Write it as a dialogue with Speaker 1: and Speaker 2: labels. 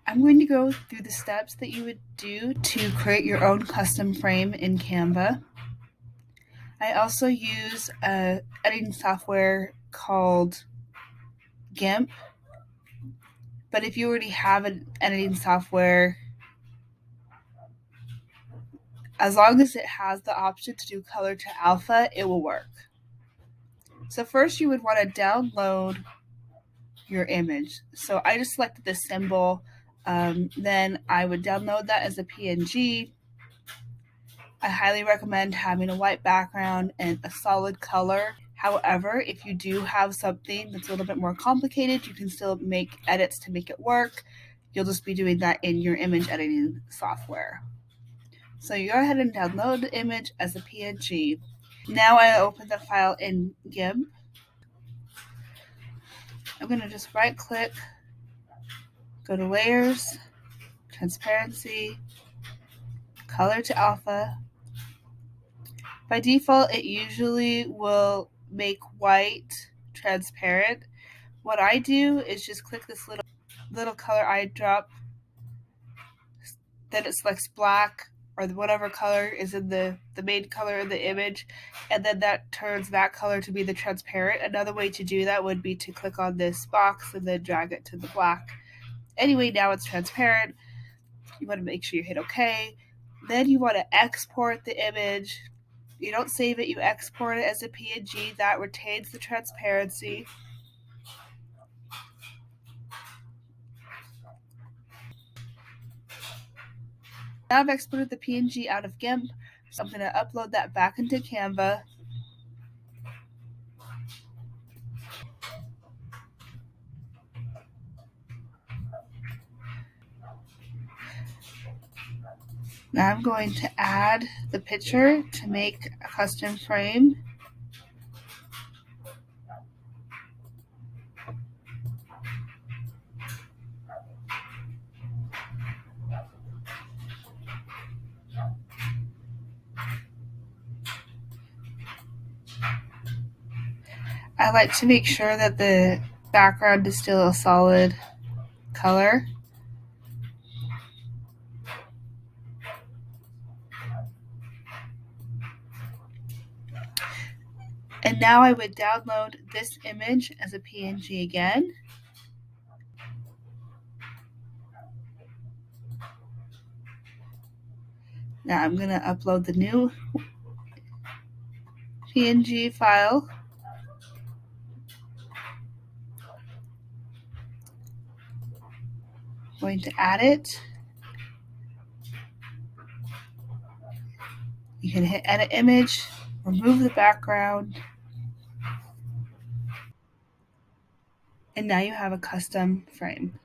Speaker 1: I'm going to go through the steps that you would do to create your own custom frame in Canva. I also use a editing software called GIMP, but if you already have an editing software, as long as it has the option to do color to alpha, it will work. So first you would want to download your image. So I just selected the symbol. Then I would download that as a PNG. I highly recommend having a white background and a solid color. However, if you do have something that's a little bit more complicated, you can still make edits to make it work. You'll just be doing that in your image editing software. So you go ahead and download the image as a PNG. Now I open the file in GIMP. I'm going to just right click, go to layers, transparency, color to alpha. By default, it usually will make white transparent. What I do is just click this little color eye drop, then it selects black or whatever color is in the main color of the image, and then that turns that color to be the transparent. Another way to do that would be to click on this box and then drag it to the black. Anyway, now it's transparent. You want to make sure you hit OK. Then you want to export the image. You don't save it, you export it as a PNG. That retains the transparency. Now I've exported the PNG out of GIMP, so I'm going to upload that back into Canva. Now I'm going to add the picture to make a custom frame. I like to make sure that the background is still a solid color. And now I would download this image as a PNG again. Now I'm going to upload the new PNG file. I'm going to add it. You can hit edit image, remove the background, and now you have a custom frame.